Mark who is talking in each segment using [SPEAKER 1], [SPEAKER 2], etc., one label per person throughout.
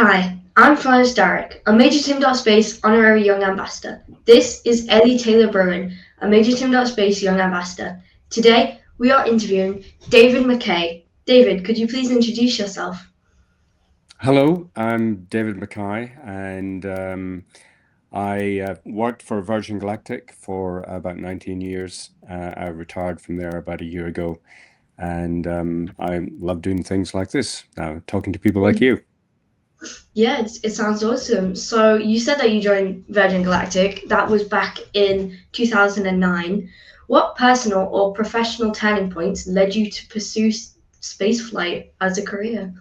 [SPEAKER 1] Hi, I'm Florence Dowrick, a MajorTim.space honorary young ambassador. This is Ellie Taylor-Brewin, a MajorTim.space young ambassador. Today, we are interviewing David Mackay. David, could you please introduce yourself?
[SPEAKER 2] Hello, I'm David Mackay, and I worked for Virgin Galactic for about 19 years. I retired from there about a year ago, and I love doing things like this, talking to people like you.
[SPEAKER 1] Yeah, it sounds awesome. So you said that you joined Virgin Galactic. That was back in 2009. What personal or professional turning points led you to pursue spaceflight as a career?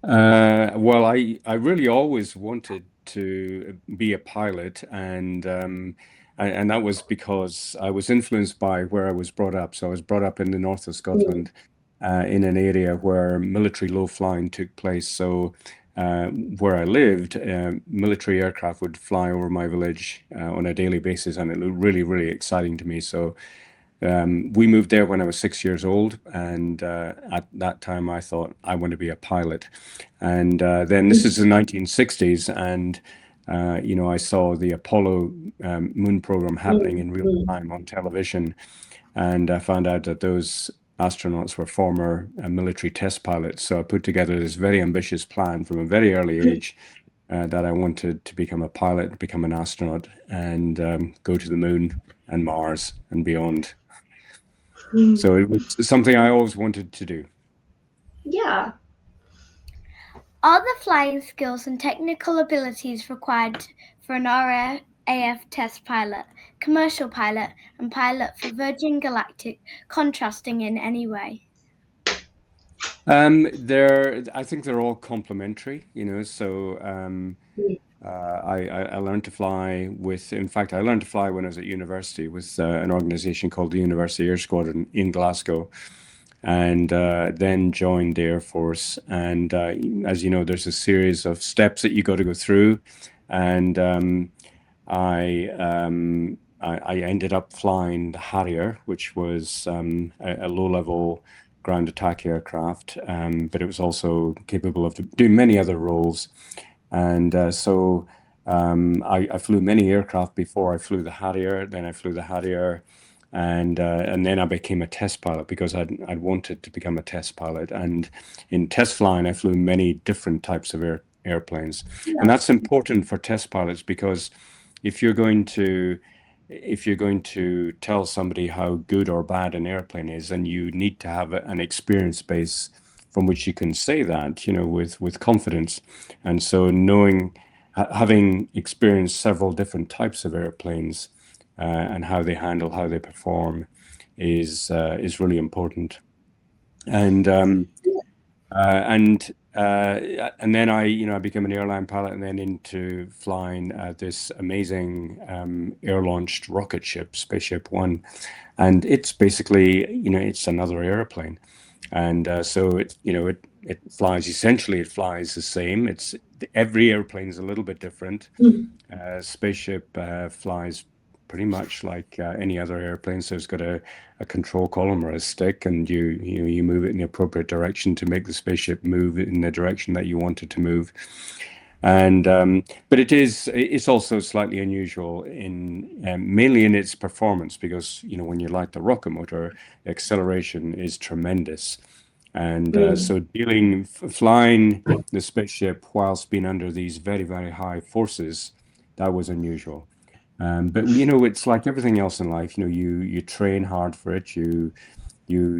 [SPEAKER 2] Well, I really always wanted to be a pilot, and that was because I was influenced by where I was brought up. So I was brought up in the north of
[SPEAKER 1] Mm.
[SPEAKER 2] Scotland, in an area where military low flying took place. So where I lived, military aircraft would fly over my village on a daily basis, and it looked really, really exciting to me. So we moved there when I was 6 years old, and at that time I thought I want to be a pilot. And then this is the 1960s, and I saw the Apollo moon program happening
[SPEAKER 1] Mm,
[SPEAKER 2] in real
[SPEAKER 1] mm,
[SPEAKER 2] time on television, and I found out that those astronauts were former military test pilots. So I put together this very ambitious plan from a very early age. That I wanted to become a pilot, become an astronaut, and go to the moon and Mars and beyond.
[SPEAKER 1] mm.
[SPEAKER 2] So it was something I always wanted to do.
[SPEAKER 1] Yeah.
[SPEAKER 3] Are the flying skills and technical abilities required for an RAF test pilot, commercial pilot, and pilot for Virgin Galactic contrasting in any way?
[SPEAKER 2] I think they're all complementary, you know. So I learned to fly in fact, I learned to fly when I was at university with an organization called the University Air Squadron in Glasgow, and then joined the Air Force. And as you know, there's a series of steps that you got to go through, and I ended up flying the Harrier, which was a low-level ground attack aircraft, but it was also capable of doing many other roles. And I flew many aircraft before I flew the Harrier. Then I flew the Harrier, and then I became a test pilot because I'd wanted to become a test pilot. And in test flying, I flew many different types of airplanes, and
[SPEAKER 1] Yeah.
[SPEAKER 2] that's important for test pilots because if you're going to if you're going to tell somebody how good or bad an airplane is, then you need to have an experience base from which you can say that, with confidence. And so having experienced several different types of airplanes and how they handle, how they perform, is really important. And and then I became an airline pilot, and then into flying this amazing air-launched rocket ship, Spaceship One, and it's basically, it's another airplane, and so it flies essentially. It flies the same. It's every airplane is a little bit different.
[SPEAKER 1] Mm.
[SPEAKER 2] Spaceship flies pretty much like any other airplane. So it's got a control column or a stick, and you move it in the appropriate direction to make the spaceship move in the direction that you want it to move. And but it's also slightly unusual in mainly in its performance because when you light the rocket motor, the acceleration is tremendous. And
[SPEAKER 1] Mm.
[SPEAKER 2] so flying the spaceship whilst being under these very, very high forces, that was unusual. But it's like everything else in life. You train hard for it. You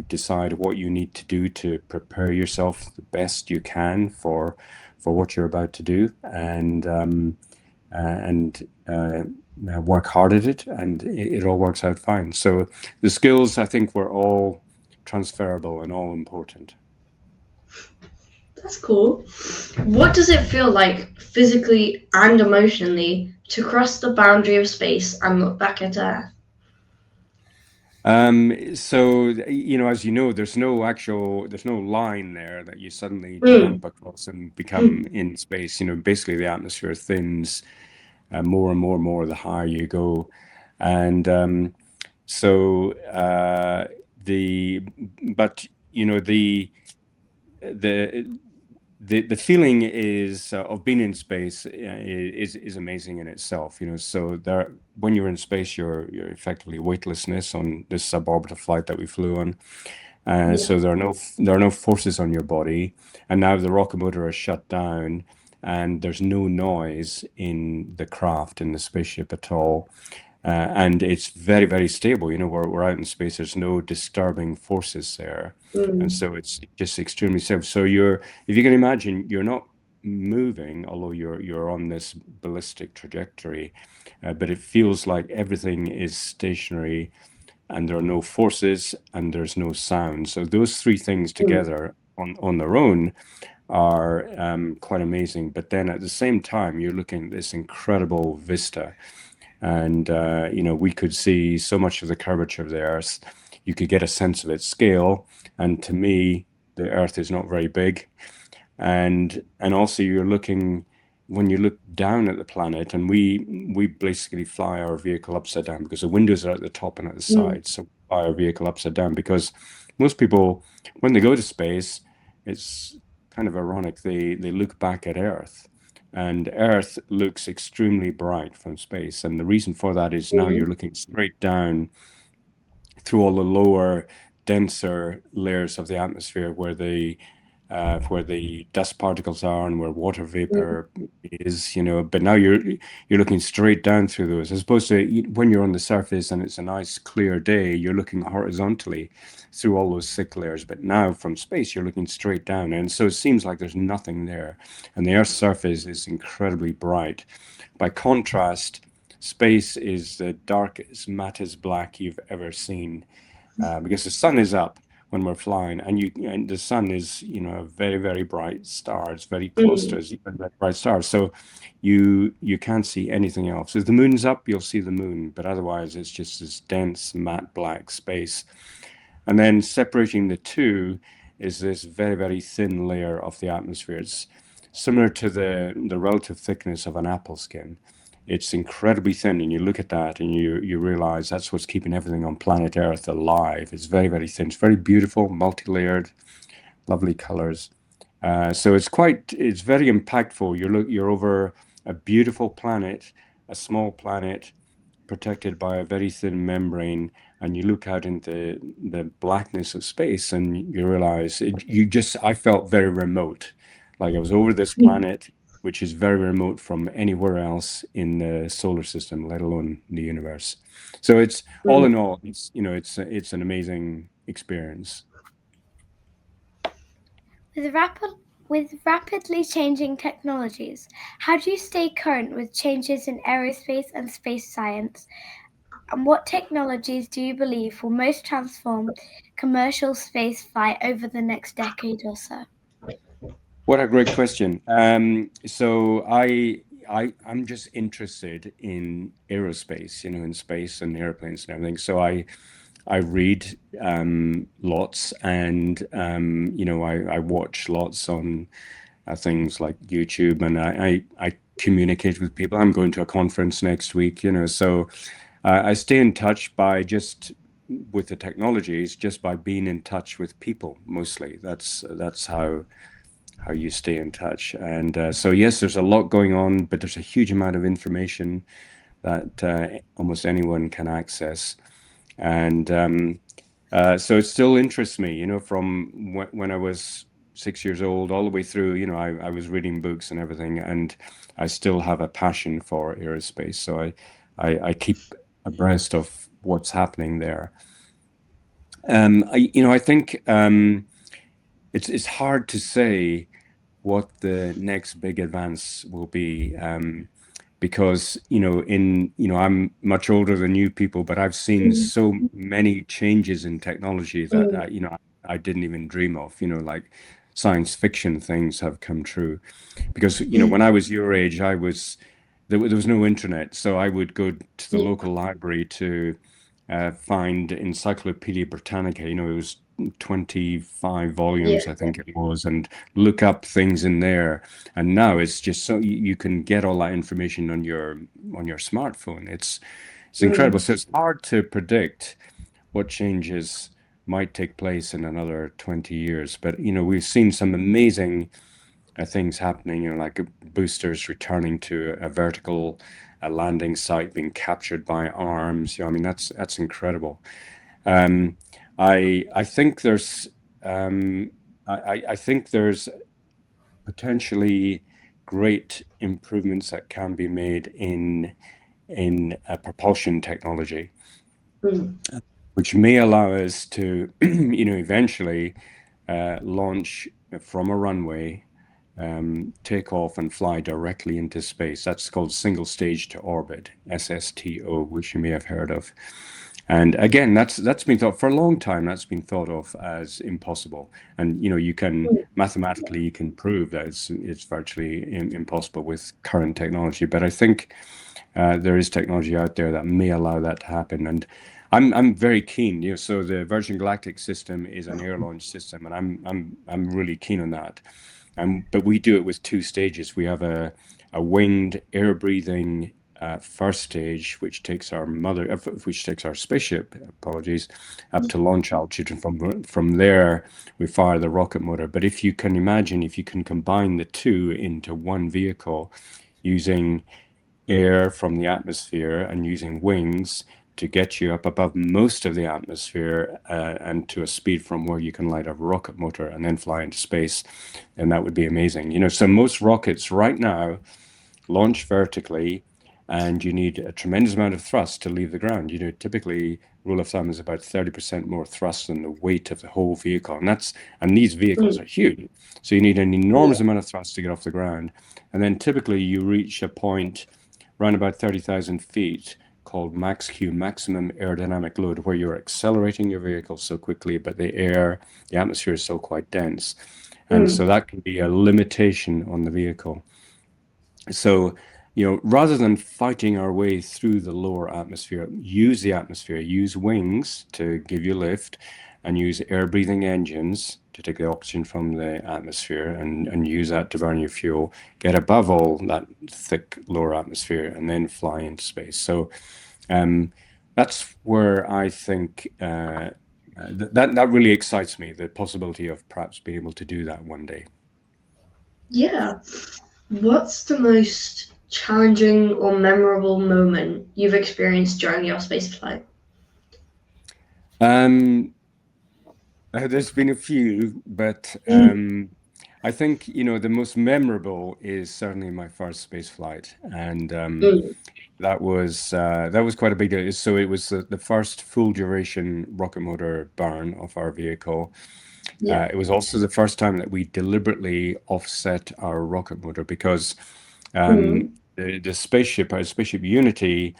[SPEAKER 2] decide what you need to do to prepare yourself the best you can for what you're about to do, and work hard at it, and it all works out fine. So the skills, I think, were all transferable and all important.
[SPEAKER 1] That's cool. What does it feel like physically and emotionally to cross the boundary of space and look back at Earth?
[SPEAKER 2] So, as you know, there's no line there that you suddenly
[SPEAKER 1] Mm.
[SPEAKER 2] jump across and become in space. Basically the atmosphere thins more and more and more the higher you go. And so the but the the feeling is of being in space is amazing in itself, you know. So there, when you're in space, you're effectively weightlessness on this suborbital flight that we flew on.
[SPEAKER 1] Yeah.
[SPEAKER 2] So there are no forces on your body, and now the rocket motor is shut down, and there's no noise in the craft in the spaceship at all. And it's very, very stable. You know, we're out in space. There's no disturbing forces there. And
[SPEAKER 1] Mm.
[SPEAKER 2] so it's just extremely safe. So you're, if you can imagine, you're not moving, although you're on this ballistic trajectory, but it feels like everything is stationary and there are no forces and there's no sound. So those three things
[SPEAKER 1] Mm.
[SPEAKER 2] together on their own are quite amazing. But then at the same time, you're looking at this incredible vista. And, you know, we could see so much of the curvature of the Earth. You could get a sense of its scale. And to me, the Earth is not very big. And also you're looking, when you look down at the planet, and we basically fly our vehicle upside down because the windows are at the top and at the
[SPEAKER 1] Mm.
[SPEAKER 2] sides. So we fly our vehicle upside down because most people, when they go to space, it's kind of ironic. They look back at Earth. And Earth looks extremely bright from space. And the reason for that is now
[SPEAKER 1] Mm.
[SPEAKER 2] you're looking straight down through all the lower, denser layers of the atmosphere where the dust particles are and where water
[SPEAKER 1] Mm.
[SPEAKER 2] vapor is, you know. But now you're looking straight down through those, as opposed to when you're on the surface and it's a nice clear day, you're looking horizontally through all those thick layers. But now from space, you're looking straight down, and so it seems like there's nothing there, and the Earth's surface is incredibly bright. By contrast, space is the darkest, mattest black you've ever seen, because the sun is up when we're flying, and the sun is, you know, a very, very bright star. It's very close to
[SPEAKER 1] Mm.
[SPEAKER 2] us, even a bright star. So you can't see anything else. If the moon's up, you'll see the moon, but otherwise it's just this dense, matte black space. And then separating the two is this very, very thin layer of the atmosphere. It's similar to the relative thickness of an apple skin. It's incredibly thin, and you look at that and you realize that's what's keeping everything on planet Earth alive. It's very, very thin. It's very beautiful, multi-layered, lovely colors. So it's very impactful. You're over a beautiful planet, a small planet protected by a very thin membrane, and you look out into the blackness of space, and you realize I felt very remote, like I was over this
[SPEAKER 1] Mm.
[SPEAKER 2] planet, which is very remote from anywhere else in the solar system, let alone the universe. So it's all
[SPEAKER 1] Mm.
[SPEAKER 2] in all, it's, you know, it's an amazing experience.
[SPEAKER 3] With rapidly changing technologies, how do you stay current with changes in aerospace and space science? And what technologies do you believe will most transform commercial space flight over the next decade or so?
[SPEAKER 2] What a great question. So I'm just interested in aerospace, you know, in space and airplanes and everything. So I read lots, and you know, I watch lots on things like YouTube, and I communicate with people. I'm going to a conference next week, you know, so I stay in touch by just with the technologies, just by being in touch with people mostly. That's how you stay in touch. And so yes, there's a lot going on, but there's a huge amount of information that almost anyone can access. And so it still interests me, you know, from when I was 6 years old all the way through, you know, I was reading books and everything, and I still have a passion for aerospace. So I keep abreast of what's happening there. You know, I think it's hard to say what the next big advance will be, because you know, I'm much older than you people, but I've seen
[SPEAKER 1] Mm.
[SPEAKER 2] so many changes in technology that
[SPEAKER 1] Mm.
[SPEAKER 2] you know, I didn't even dream of. You know, like science fiction things have come true. Because you know, when I was your age, there was no internet, so I would go to the
[SPEAKER 1] Yeah.
[SPEAKER 2] local library to find Encyclopedia Britannica. You know, it was 25 volumes, I
[SPEAKER 1] Yeah.
[SPEAKER 2] think it was, and look up things in there. And now it's just so you can get all that information on your smartphone. It's incredible.
[SPEAKER 1] Mm.
[SPEAKER 2] So it's hard to predict what changes might take place in another 20 years. But you know, we've seen some amazing things happening, like boosters returning to a vertical landing site, being captured by arms. I mean, that's incredible. I think there's I think there's potentially great improvements that can be made in propulsion technology, which may allow us to, eventually launch from a runway, take off and fly directly into space. That's called single stage to orbit, SSTO, which you may have heard of. And again, that's been thought for a long time. That's been thought of as impossible. And you can mathematically prove that it's virtually impossible with current technology. But I think there is technology out there that may allow that to happen. And I'm very keen. So the Virgin Galactic system is an air launch system, and I'm really keen on that. But we do it with two stages. We have a winged air breathing first stage, which takes our spaceship, up to launch altitude, and from there we fire the rocket motor. But if you can imagine, if you can combine the two into one vehicle, using air from the atmosphere and using wings to get you up above most of the atmosphere and to a speed from where you can light a rocket motor and then fly into space, and that would be amazing. So most rockets right now launch vertically, and you need a tremendous amount of thrust to leave the ground. Typically, rule of thumb is about 30% more thrust than the weight of the whole vehicle, and these vehicles are huge. So you need an enormous amount of thrust to get off the ground, and then typically you reach a point around about 30,000 feet called max Q, maximum aerodynamic load, where you're accelerating your vehicle so quickly, but the atmosphere is still quite dense, and so that can be a limitation on the vehicle. So, rather than fighting our way through the lower atmosphere, use wings to give you lift, and use air-breathing engines to take the oxygen from the atmosphere and use that to burn your fuel, get above all that thick lower atmosphere, and then fly into space. So that's where I think that really excites me, the possibility of perhaps being able to do that one day.
[SPEAKER 1] Yeah. What's the most challenging or memorable moment you've experienced during your space flight?
[SPEAKER 2] There's been a few, but I think the most memorable is certainly my first space flight, and that was quite a big deal. So it was the first full duration rocket motor burn of our vehicle. It was also the first time that we deliberately offset our rocket motor, because the spaceship, our spaceship Unity,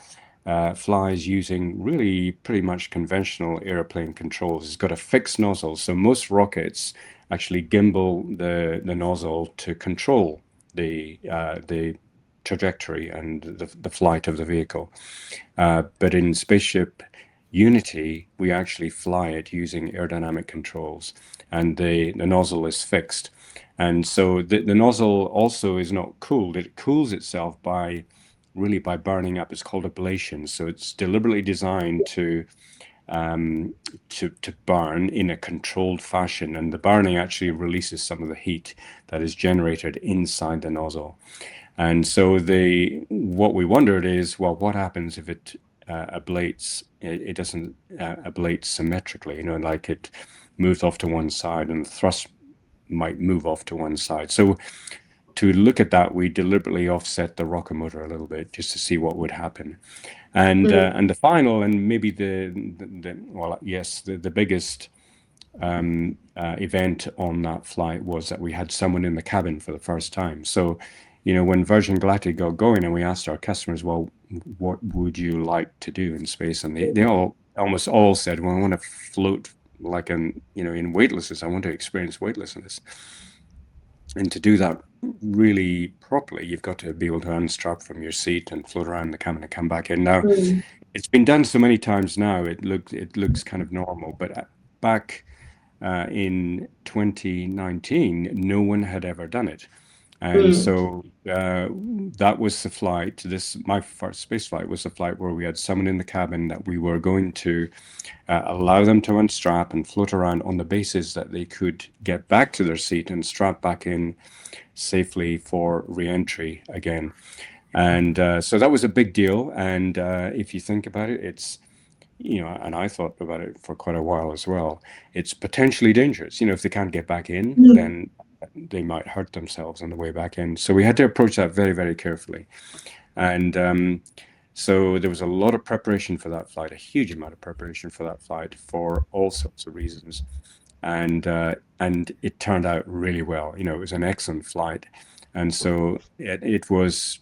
[SPEAKER 2] flies using really pretty much conventional airplane controls. It's got a fixed nozzle, so most rockets actually gimbal the nozzle to control the trajectory and the flight of the vehicle. But in spaceship Unity, we actually fly it using aerodynamic controls, and the nozzle is fixed. And so the nozzle also is not cooled. It cools itself by burning up. It's called ablation. So it's deliberately designed to burn in a controlled fashion, and the burning actually releases some of the heat that is generated inside the nozzle. And so what we wondered is, well, what happens if it ablates? It doesn't ablate symmetrically, like it moves off to one side, and the thrust might move off to one side. So to look at that, we deliberately offset the rocket motor a little bit just to see what would happen. And the final, and maybe the biggest event on that flight was that we had someone in the cabin for the first time. So, when Virgin Galactic got going, and we asked our customers, well, what would you like to do in space? And they almost all said, well, I want to float like in weightlessness. I want to experience weightlessness. And to do that really properly, you've got to be able to unstrap from your seat and float around the cabin and come back in. Now, it's been done so many times now, it looks kind of normal. But back in 2019, no one had ever done it. And so that was the flight. My first space flight was the flight where we had someone in the cabin that we were going to allow them to unstrap and float around on the basis that they could get back to their seat and strap back in safely for re-entry again. And so that was a big deal. And if you think about it, it's, and I thought about it for quite a while as well. It's potentially dangerous. If they can't get back in, then they might hurt themselves on the way back in. So we had to approach that very, very carefully. And so there was a lot of preparation for that flight, a huge amount of preparation for that flight for all sorts of reasons. And it turned out really well. It was an excellent flight. And so because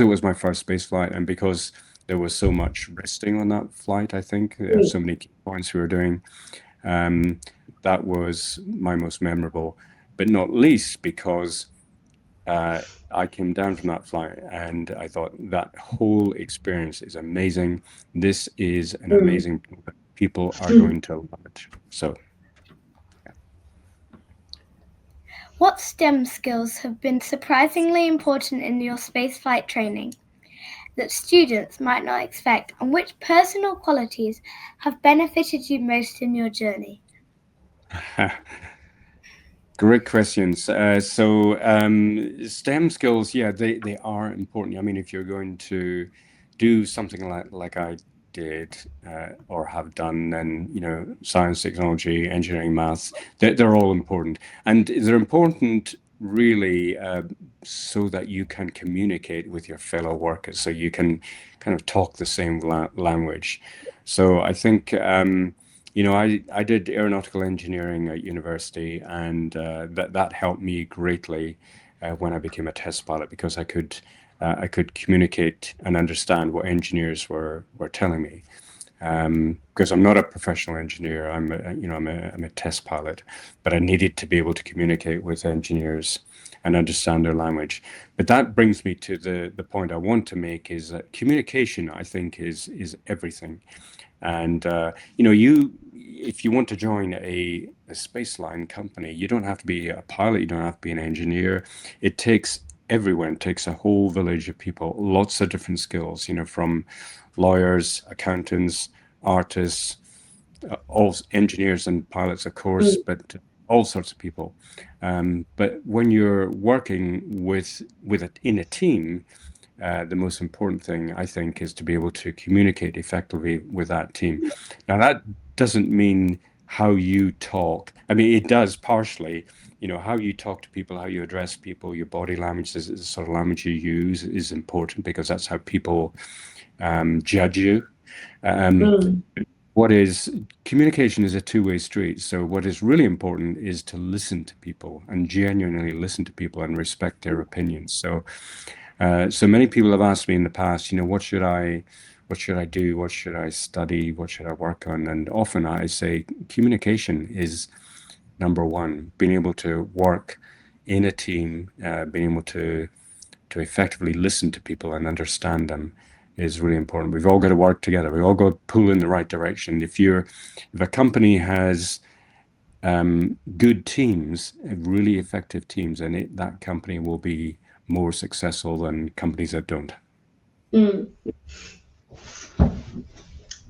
[SPEAKER 2] it was my first space flight, and because there was so much resting on that flight, I think there are so many key points we were doing. That was my most memorable, but not least because I came down from that flight and I thought that whole experience is amazing. This is an amazing, people are going to love it. So.
[SPEAKER 3] What STEM skills have been surprisingly important in your spaceflight training that students might not expect, and which personal qualities have benefited you most in your journey?
[SPEAKER 2] Great questions. So STEM skills, they are important. I mean, if you're going to do something like I did or have done, then science, technology, engineering, maths, they're all important, and they're important really so that you can communicate with your fellow workers, so you can kind of talk the same language. So I think I did aeronautical engineering at university, and that helped me greatly when I became a test pilot, because I could communicate and understand what engineers were telling me. Because I'm not a professional engineer, I'm a test pilot, but I needed to be able to communicate with engineers and understand their language. But that brings me to the point I want to make, is that communication, I think, is everything. And if you want to join a spaceline company, you don't have to be a pilot, you don't have to be an engineer. It takes everyone. It takes a whole village of people, lots of different skills, from lawyers, accountants, artists, all engineers and pilots, of course, but all sorts of people. But when you're working in a team, the most important thing, I think, is to be able to communicate effectively with that team. Now, that doesn't mean how you talk. I mean, it does partially. How you talk to people, how you address people, your body language, the sort of language you use is important, because that's how people judge you. Communication is a two-way street. So what is really important is to listen to people, and genuinely listen to people, and respect their opinions. So many people have asked me in the past, what should I do? What should I study? What should I work on? And often I say communication is number one. Being able to work in a team, being able to effectively listen to people and understand them is really important. We've all got to work together. We've all got to pull in the right direction. If a company has good teams, really effective teams, then that company will be more successful than companies that don't.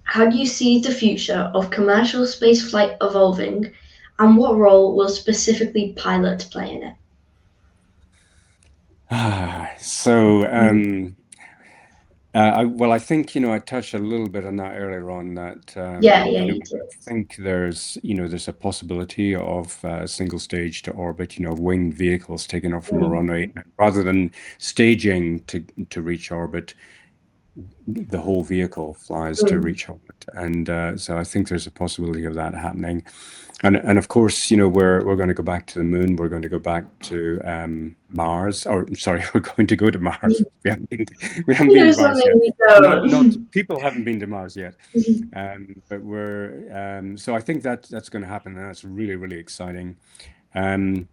[SPEAKER 1] How do you see the future of commercial spaceflight evolving, and what role will specifically pilots play in it?
[SPEAKER 2] I think I touched a little bit on that earlier on. That
[SPEAKER 1] you did.
[SPEAKER 2] I think there's a possibility of single stage to orbit. Winged vehicles taking off from a runway, rather than staging to reach orbit. The whole vehicle flies to reach orbit, and so I think there's a possibility of that happening. And of course, we're going to go back to the moon. We're going to go back to Mars. Or sorry, we're going to go to Mars. We haven't been to Mars yet. Not people haven't been to Mars yet. But we're so I think that's going to happen, and that's really, really exciting. The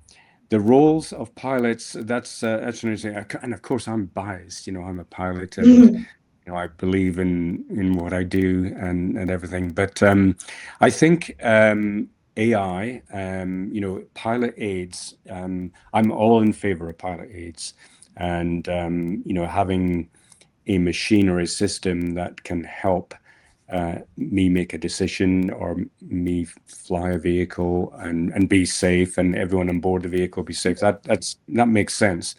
[SPEAKER 2] roles of pilots, that's interesting. And of course, I'm biased. I'm a pilot, and I believe in what I do and everything. But I think AI, pilot aids. I'm all in favor of pilot aids, and having a machine or a system that can help me make a decision or me fly a vehicle and be safe, and everyone on board the vehicle be safe. That makes sense.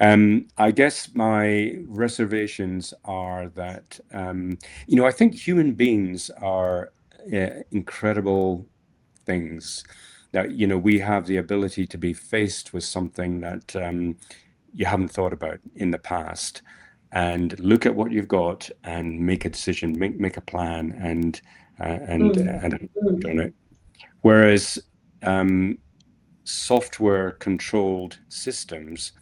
[SPEAKER 2] I guess my reservations are that I think human beings are incredible things. That we have the ability to be faced with something that you haven't thought about in the past, and look at what you've got and make a decision, make a plan, and act on it. Whereas software-controlled systems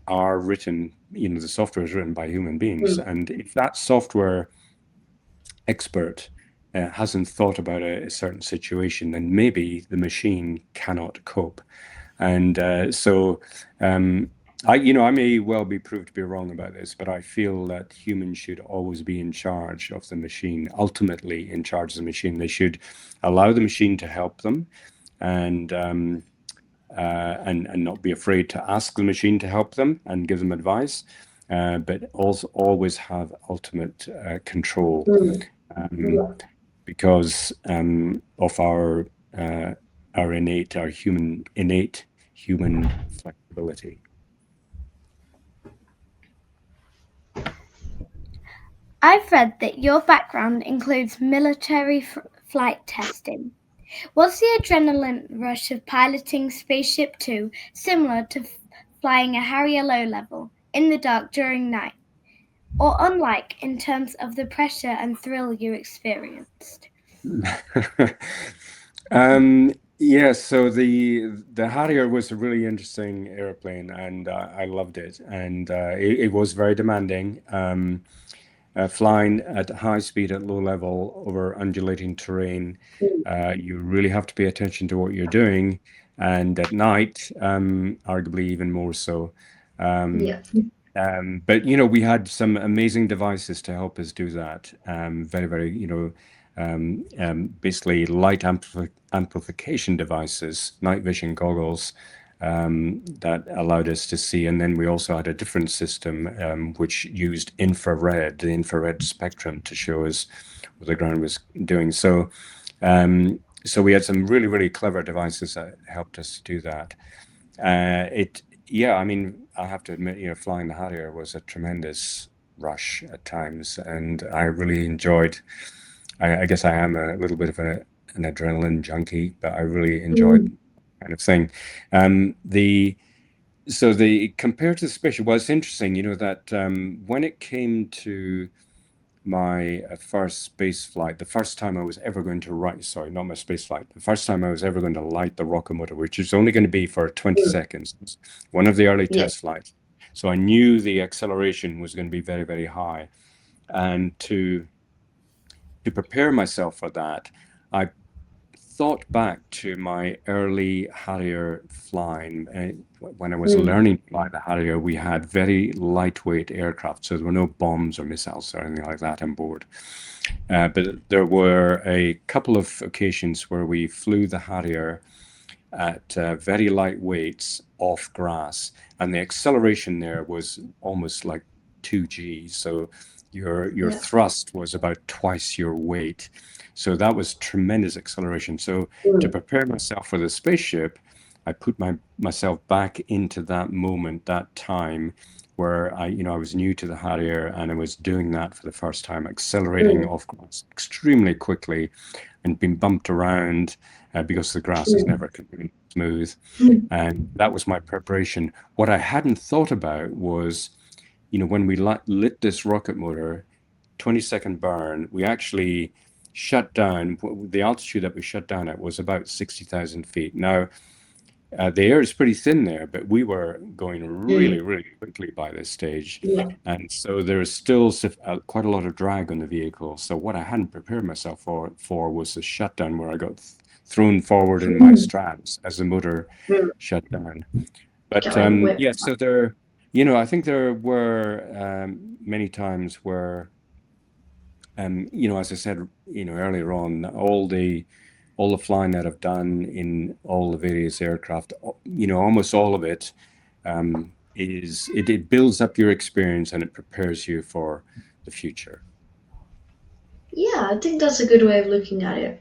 [SPEAKER 2] are written, the software is written by human beings, and if that software expert hasn't thought about a certain situation, then maybe the machine cannot cope. And I may well be proved to be wrong about this, but I feel that humans should always be in charge of the machine, ultimately in charge of the machine. They should allow the machine to help them, and not be afraid to ask the machine to help them and give them advice, but also always have ultimate control, because of our innate human flexibility.
[SPEAKER 3] I've read that your background includes military flight testing. Was the adrenaline rush of piloting Spaceship Two similar to flying a Harrier low level in the dark during night, or unlike in terms of the pressure and thrill you experienced?
[SPEAKER 2] Yeah, so the Harrier was a really interesting airplane, and I loved it, and it was very demanding. Flying at high speed at low level over undulating terrain, you really have to pay attention to what you're doing, and at night, arguably even more so. But we had some amazing devices to help us do that. Very, very, basically light amplification devices, night vision goggles, that allowed us to see. And then we also had a different system which used the infrared spectrum to show us what the ground was doing. So we had some really, really clever devices that helped us do that. I have to admit, flying the Harrier was a tremendous rush at times, and I really enjoyed. I guess I am a little bit of an adrenaline junkie, but I really enjoyed kind of thing. Compared to the spaceship, well, it's interesting, that when it came to my first space flight, the first time I was ever going to the first time I was ever going to light the rocket motor, which is only going to be for 20 seconds, one of the early test flights. So I knew the acceleration was going to be very, very high. And to prepare myself for that, I thought back to my early Harrier flying. When I was learning to fly the Harrier, we had very lightweight aircraft, so there were no bombs or missiles or anything like that on board. But there were a couple of occasions where we flew the Harrier at very light weights off grass, and the acceleration there was almost like 2G. So your thrust was about twice your weight. So that was tremendous acceleration. So to prepare myself for the spaceship, I put myself back into that moment, that time where I was new to the Harrier, and I was doing that for the first time, accelerating off grass extremely quickly, and being bumped around because the grass is never completely smooth. And that was my preparation. What I hadn't thought about was, when we lit this rocket motor, 20-second burn, we actually shut down. The altitude that we shut down at was about 60,000 feet. Now, the air is pretty thin there, but we were going really, really quickly by this stage. And so there is still quite a lot of drag on the vehicle. So what I hadn't prepared myself for was the shutdown, where I got thrown forward in my straps as the motor shut down. But so there, I think there were many times where, as I said, earlier on, all the flying that I've done in all the various aircraft, almost all of it, it builds up your experience, and it prepares you for the future.
[SPEAKER 1] Yeah, I think that's a good way of looking at it.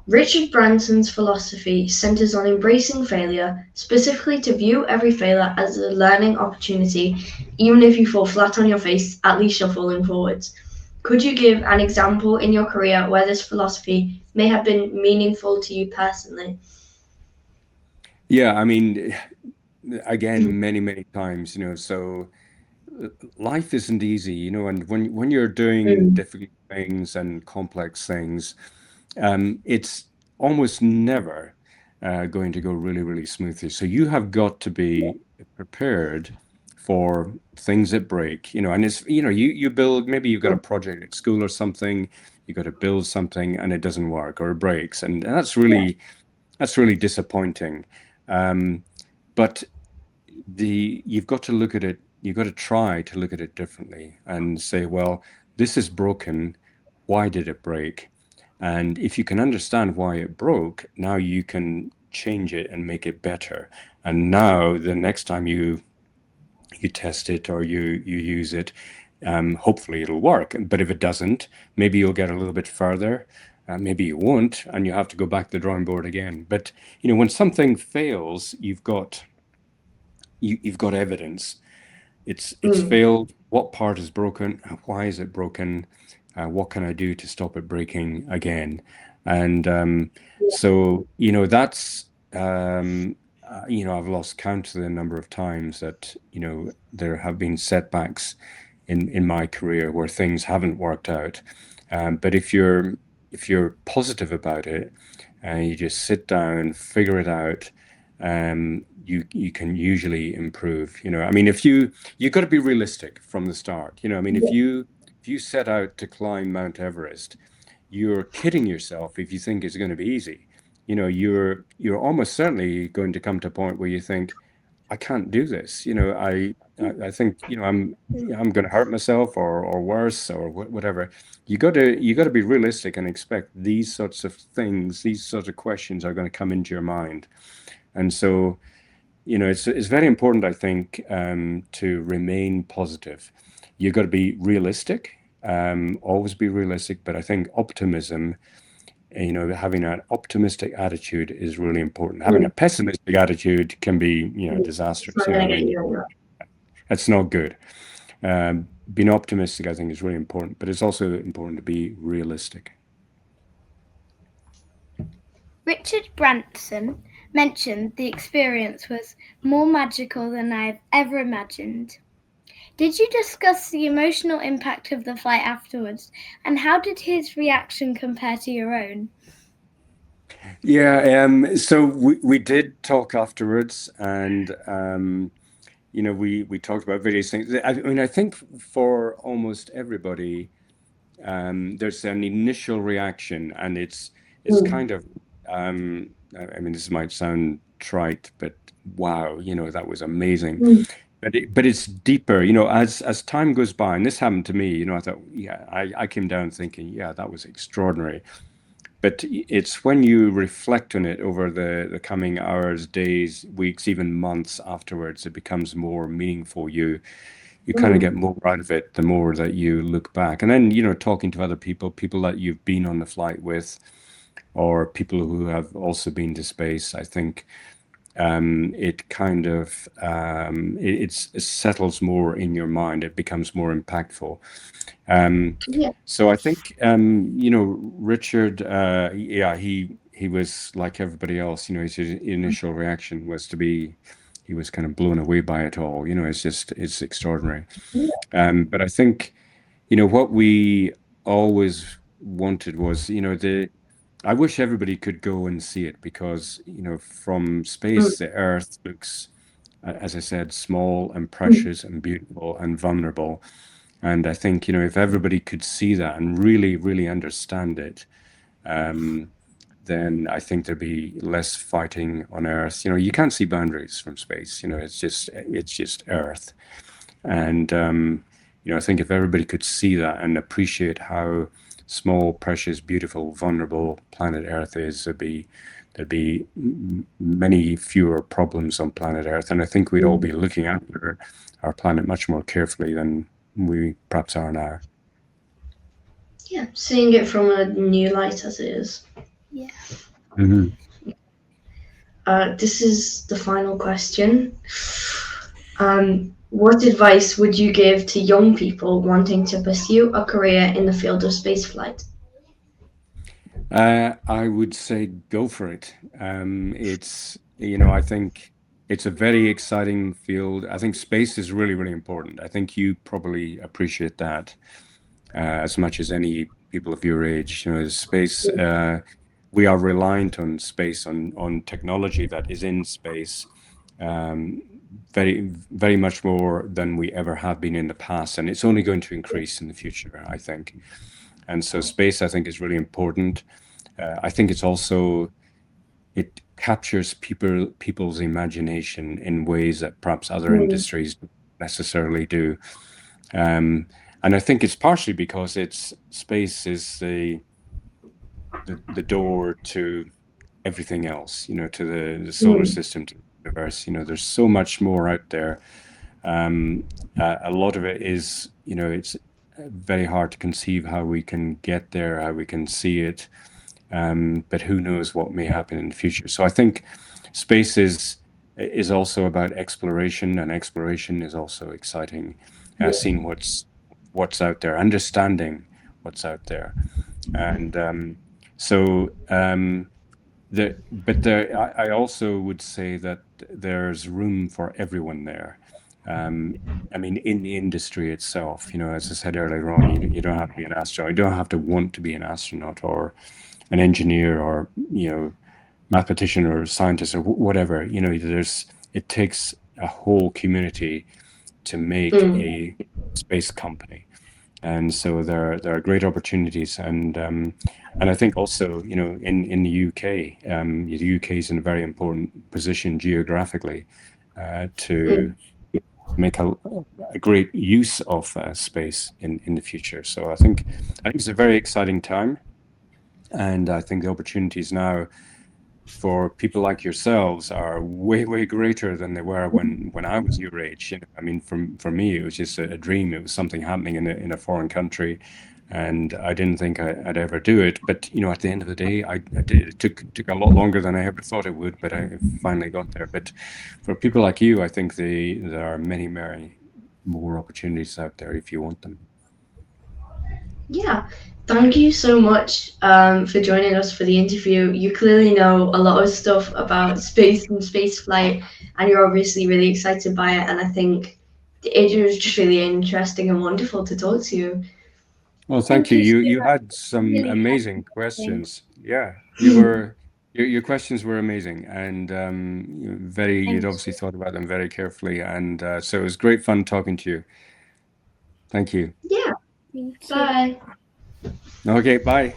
[SPEAKER 1] Richard Branson's philosophy centers on embracing failure, specifically to view every failure as a learning opportunity. Even if you fall flat on your face, at least you're falling forwards. Could you give an example in your career where this philosophy may have been meaningful to you personally?
[SPEAKER 2] Yeah, I mean, again, many times, so life isn't easy, and when you're doing
[SPEAKER 1] Mm,
[SPEAKER 2] difficult things and complex things, it's almost never going to go really, really smoothly. So you have got to be prepared for things that break, and it's, you build, maybe you've got a
[SPEAKER 1] mm,
[SPEAKER 2] project at school or something, you got to build something and it doesn't work or it breaks. And
[SPEAKER 1] yeah.
[SPEAKER 2] that's really disappointing. Um, but you've got to look at it, you've got to try to look at it differently and say, well, this is broken. Why did it break? And if you can understand why it broke, now you can change it and make it better. And now the next time you test it or you use it, hopefully it'll work. But if it doesn't, maybe you'll get a little bit further. Maybe you won't, and you have to go back to the drawing board again. But when something fails, you've got evidence. It's
[SPEAKER 1] Mm,
[SPEAKER 2] failed. What part is broken? Why is it broken? What can I do to stop it breaking again? And so that's I've lost count to the number of times that there have been setbacks in my career where things haven't worked out. But if you're positive about it and you just sit down, figure it out, you can usually improve. I mean, you've got to be realistic from the start. I mean,
[SPEAKER 1] yeah.
[SPEAKER 2] if you set out to climb Mount Everest, you're kidding yourself if you think it's going to be easy. You're almost certainly going to come to a point where you think, I can't do this. I think I'm going to hurt myself or worse or whatever. You got to be realistic and expect these sorts of things, these sorts of questions are going to come into your mind. And so, it's very important, I think, to remain positive. You've got to be realistic, always be realistic. But I think optimism, having an optimistic attitude is really important. Having a
[SPEAKER 1] Mm,
[SPEAKER 2] pessimistic attitude can be,
[SPEAKER 1] mm. It's
[SPEAKER 2] disastrous.
[SPEAKER 1] not gonna
[SPEAKER 2] I
[SPEAKER 1] get
[SPEAKER 2] mean,
[SPEAKER 1] you anywhere.
[SPEAKER 2] that's not good. Being optimistic, I think, is really important, but it's also important to be realistic.
[SPEAKER 3] Richard Branson mentioned the experience was more magical than I've ever imagined. Did you discuss the emotional impact of the flight afterwards, and how did his reaction compare to your own?
[SPEAKER 2] Yeah, so we did talk afterwards, and we talked about various things. I mean, I think for almost everybody, there's an initial reaction, and it's
[SPEAKER 1] Mm,
[SPEAKER 2] kind of, I mean, this might sound trite, but wow, that was amazing.
[SPEAKER 1] mm,
[SPEAKER 2] But it's deeper, as time goes by, and this happened to me. I thought, yeah, I came down thinking, yeah, that was extraordinary. But it's when you reflect on it over the coming hours, days, weeks, even months afterwards, it becomes more meaningful. You kind of get
[SPEAKER 1] mm,
[SPEAKER 2] more out of it the more that you look back. And then, talking to other people that you've been on the flight with, or people who have also been to space, I think it kind of it settles more in your mind. It becomes more impactful.
[SPEAKER 1] yeah.
[SPEAKER 2] So I think Richard, yeah, he was like everybody else. His initial reaction was he was kind of blown away by it all. It's extraordinary.
[SPEAKER 1] Yeah.
[SPEAKER 2] But I think what we always wanted was I wish everybody could go and see it because from
[SPEAKER 1] Mm,
[SPEAKER 2] space the Earth looks, as I said, small and
[SPEAKER 1] mm,
[SPEAKER 2] precious and beautiful and vulnerable. And I think, if everybody could see that and really, really understand it, then I think there'd be less fighting on Earth. You can't see boundaries from space. It's just Earth. And I think if everybody could see that and appreciate how small, precious, beautiful, vulnerable planet Earth is, there'd be many fewer problems on planet Earth. And I think we'd all
[SPEAKER 1] mm.
[SPEAKER 2] be looking after our planet much more carefully than we perhaps are now.
[SPEAKER 1] Yeah, seeing it from a new light as it is.
[SPEAKER 3] Yeah.
[SPEAKER 2] Mhm.
[SPEAKER 1] This is the final question. What advice would you give to young people wanting to pursue a career in the field of spaceflight?
[SPEAKER 2] I would say go for it. It's, I think it's a very exciting field. I think space is really, really important. I think you probably appreciate that as much as any people of your age. Space, we are reliant on space, on technology that is in space, very, very much more than we ever have been in the past. And it's only going to increase in the future, I think. And so space, I think, is really important. I think it's also, it captures people's imagination in ways that perhaps other industries don't necessarily do. And I think it's partially because space is the door to everything else, to the solar system, to the universe. There's so much more out there. A lot of it is, it's very hard to conceive how we can get there, how we can see it. But who knows what may happen in the future. So I think space is also about exploration, and exploration is also exciting. Seeing what's out there, understanding what's out there, and I also would say that there's room for everyone there. I mean, in the industry itself, as I said earlier on, you don't have to be an astronaut. You don't have to want to be an astronaut or an engineer or, mathematician or scientist or whatever. It takes a whole community to make a space company. And so there are great opportunities, and I think also, in the UK, the UK is in a very important position geographically to make a great use of space in the future. So I think it's a very exciting time, and I think the opportunities now for people like yourselves are way, way greater than they were when I was your age. I mean, for me, it was just a dream. It was something happening in a foreign country, and I didn't think I'd ever do it. But at the end of the day, I did. It took a lot longer than I ever thought it would, but I finally got there. But for people like you, I think there are many more opportunities out there if you want them.
[SPEAKER 1] Yeah, thank you so much for joining us for the interview. You clearly know a lot of stuff about space and space flight, and you're obviously really excited by it. And I think it was just really interesting and wonderful to talk to you.
[SPEAKER 2] Well, thank you. You had some
[SPEAKER 3] Really
[SPEAKER 2] amazing
[SPEAKER 3] fascinating.
[SPEAKER 2] questions. Yeah, your questions were amazing, and you'd obviously thought about them very carefully, and so it was great fun talking to you. Thank you.
[SPEAKER 1] Yeah,
[SPEAKER 3] Thank you.
[SPEAKER 1] bye.
[SPEAKER 2] Okay, bye.